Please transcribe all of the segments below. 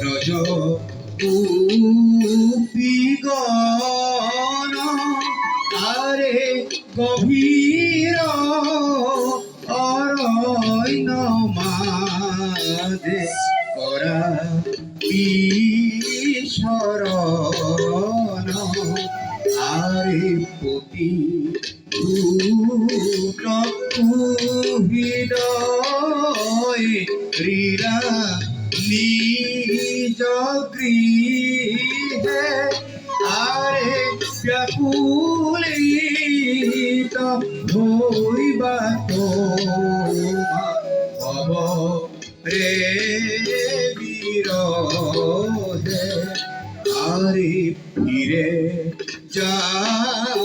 ব্ৰজ গোপীগণ তাৰে গভীৰ অৰণ্য মাজে কৰা বিচৰণ আৰে পতি হৃদয় ক্ৰীড়া নিজ গৃহে আরে ব্যাকুলিত হইবা তোমা ভব রে বিরহে আরে ফিরে যাও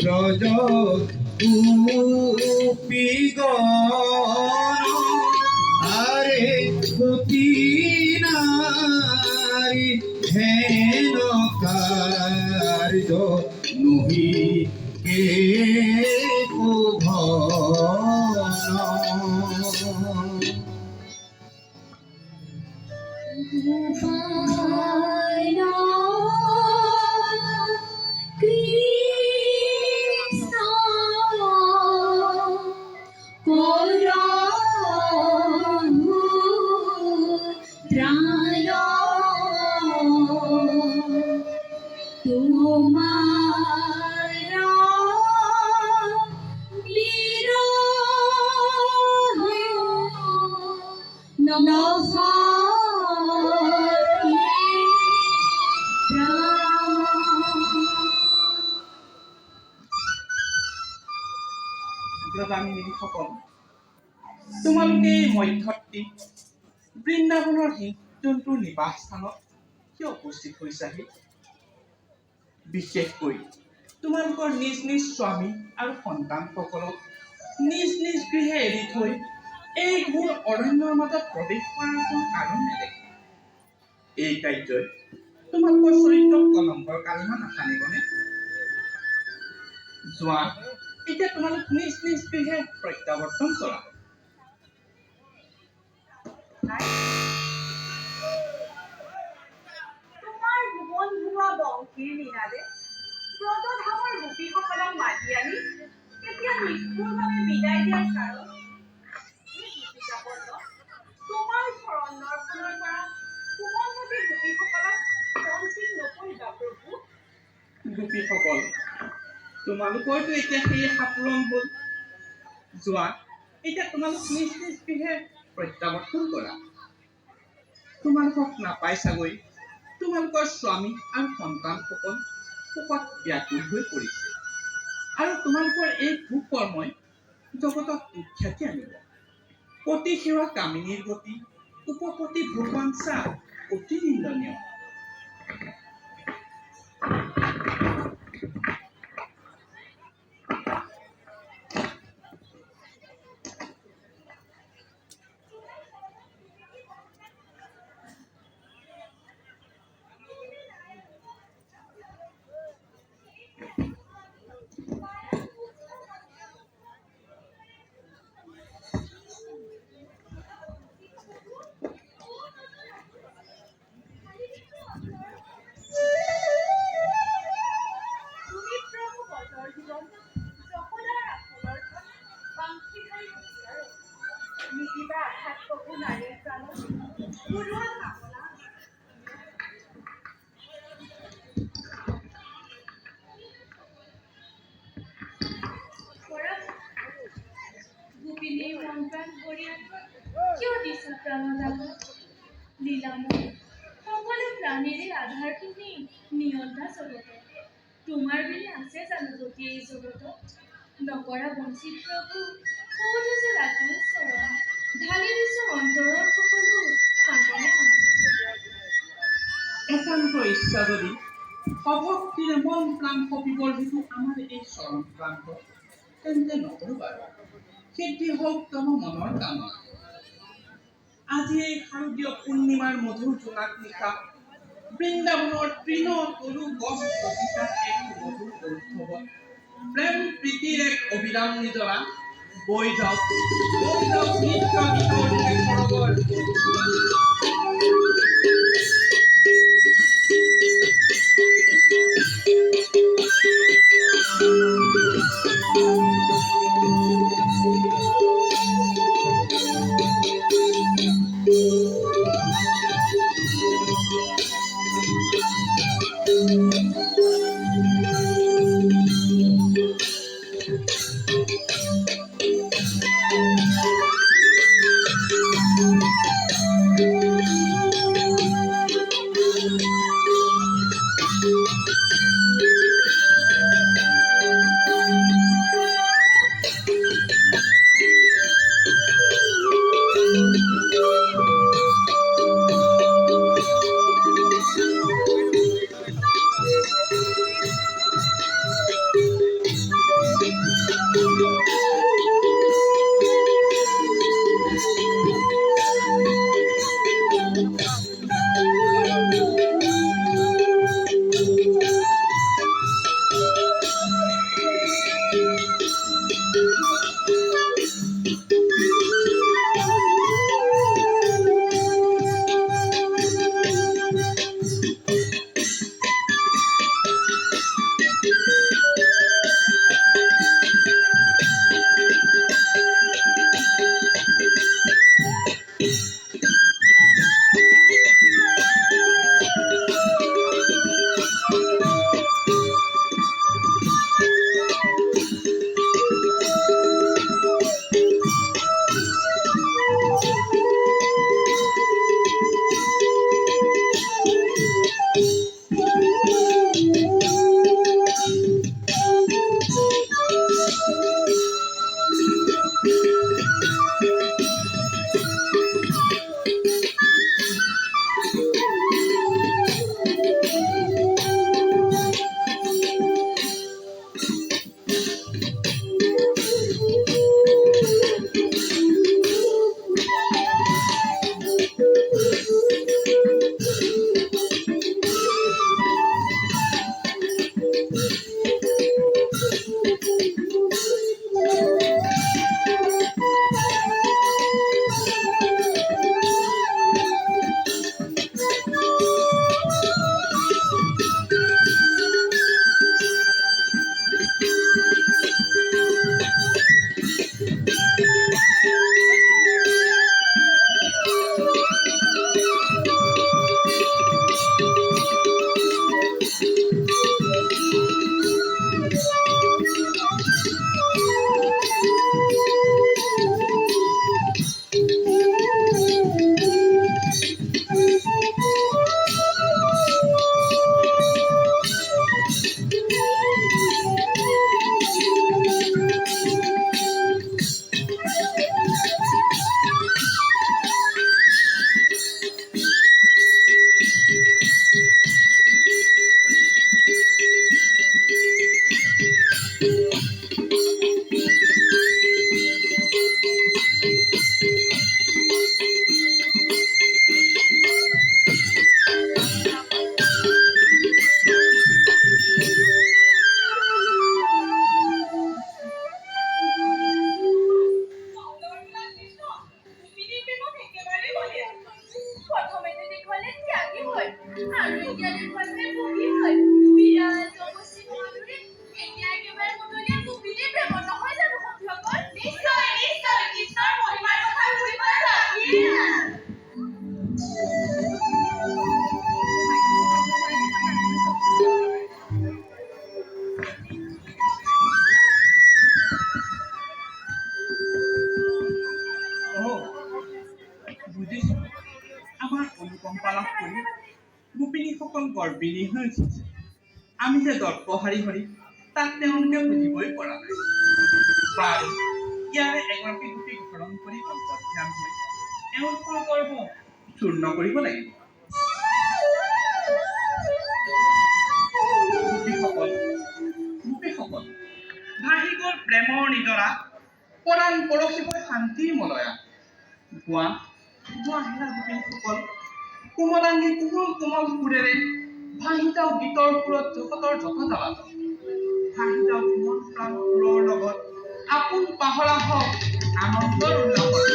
ব্রজ গোপীগণ আরে গতি নারী হেন কার্য নহি কে সকল তোমালোকে মধ্যত্বী বৃন্দাবনৰ হিন্দুৰ নিবাস স্থানত কিয় উপস্থিত হৈছাহি? বিশেষকৈ তোমালোকৰ নিজ নিজ স্বামী আৰু সন্তানসকলক নিজ নিজ গৃহে এৰি থৈ এই ঘোৰ অৰণ্যৰ মাজত প্ৰৱেশ কৰাৰ কোনো কাৰণ নেদেখে। এই কাৰ্যই তোমালোকৰ চৰিত্ৰক কলংকৰ কালিমা নাসানিবনে? যোৱা, এতিয়া তোমালোক নিজ নিজ গৃহে প্ৰত্যাৱৰ্তন কৰা। তোমাৰ ভুৱন ভুৱা বংশীৰ নিনাদে ব্ৰজধামৰ গোপীসকলক মাতি আনি এতিয়া নিষ্ঠুৰভাৱে বিদায় দিয়াৰ কাৰণ তোমাৰ চৰণ দৰ্শনৰ পৰা কোমলমতী গোপীসকলক বঞ্চিত নকৰিবা প্ৰভু। গোপীসকল, তোমালোকৰতো এতিয়া সেই সাপোৰণ হ'ল। যোৱা, এতিয়া তোমালোক নিজ নিজ গৃহে প্ৰত্যাৱৰ্তন কৰা। তোমালোকক নাপাই চাগৈ তোমালোকৰ স্বামী আৰু সন্তানসকল শোকত ব্যাকুল হৈ পৰিছে, আৰু তোমালোকৰ এই কুকৰ্মই জগতত কুখ্যাতি আনিব। পতি সেৱা কামিনীৰ গতি উপপতি ভূপাঞ্চা অতি নিন্দনীয়। সকলো প্ৰাণীৰে আধাৰ তুমি নিয়ন্তা জগতত। তোমাৰ বিনে আছে জানো যদি এই জগতত? নকৰা বঞ্চিত প্ৰভু সৌধ যে ৰাতুল চৰণ ঢালি দিছো অন্তৰৰ সকলো কান্দনে একান্ত ইচ্ছা যদি অভক্তিৰে মন প্ৰাণ কপিবৰ যিটো আমাৰ এই চৰণ প্ৰান্ত, তেন্তে নকৰো বাৰু। সিদ্ধি হওক তম মনৰ কামনা। আজি এই শাৰদীয় পূৰ্ণিমাৰ মধুৰ জোনাক নিশা বৃন্দাবনৰ তৃণ তৰু গছ গছিকাত এক মধুৰ উৎসৱত প্ৰেম প্ৰীতিৰ এক অবিৰাম নিজৰা বৈ যাওক নিত্য গীতৰ দিনে সৰগৰ। বুজিছো আমাৰ অনুকম্পা লাভ কৰি গোপিনীসকল গৰ্বিণী হৈ উঠিছে। আমি যে দৰ্পহাৰী হৰি তাক তেওঁলোকে বুজিবই পৰা নাই। বাৰু ইয়াৰে এগৰাকী গোপী ঘৰণ কৰি অন্তৰ্ধান হৈ এওঁলোকৰ গৰ্ব চূৰ্ণ কৰিব লাগিব। গোপীসকল ভাহি গ'ল প্ৰেমৰ নিজৰা, পৰাণ পৰশিবই শান্তিৰ মলয়া। গোৱা হেৰা গোপীসকল কোমলাংগী কোমল কোমল সুৰেৰে ভাহি যাওঁ গীতৰ সুৰত জগতৰ যত তালাত। ভাহি যাওঁ কোমল প্ৰাণ সুৰৰ লগত আপোন পাহৰা হওক আনন্দৰ উল্লাসত।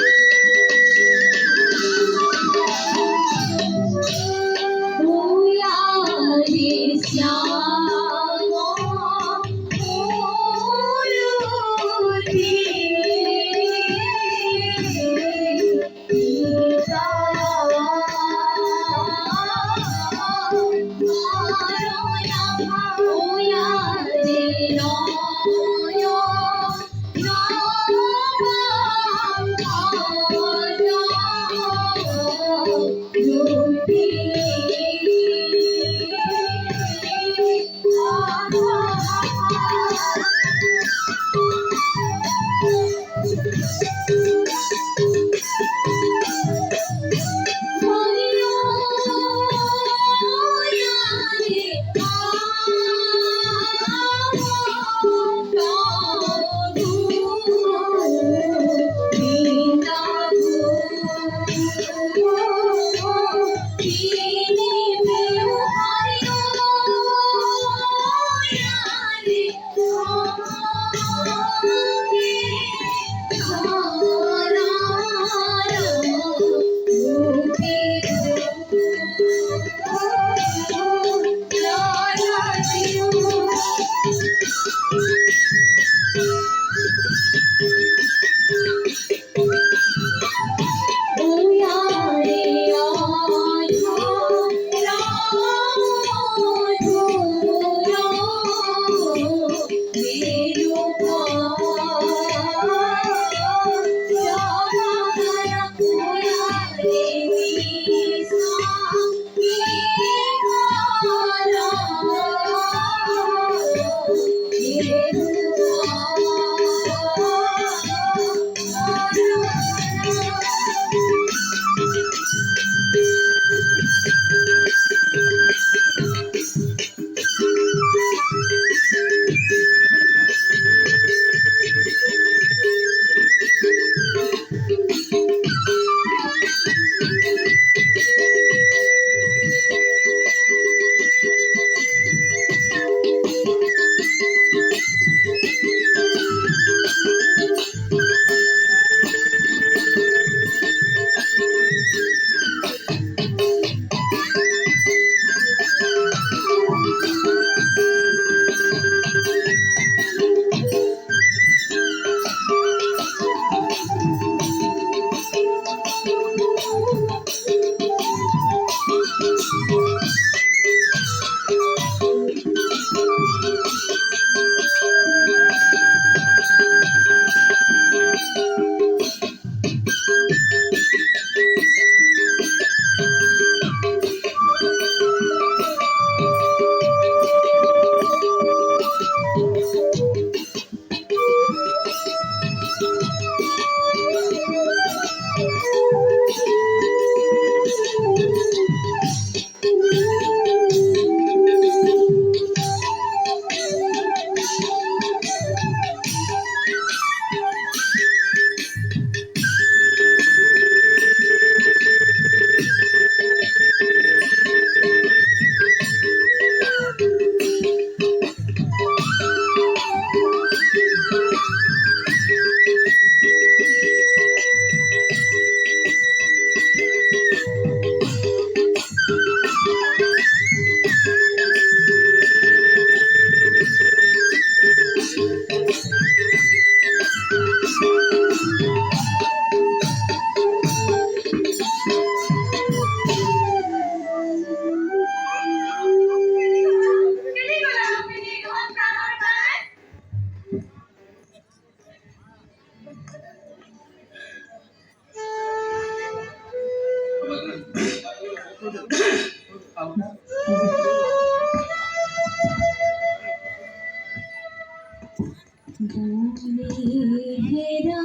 भूले हेरा,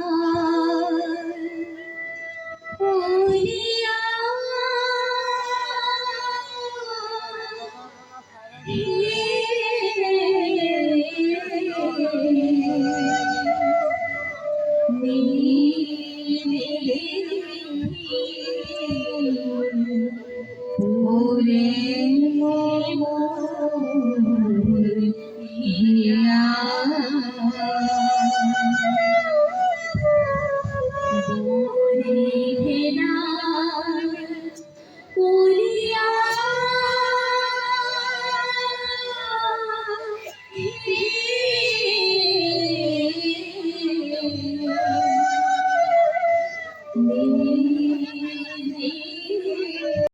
भूले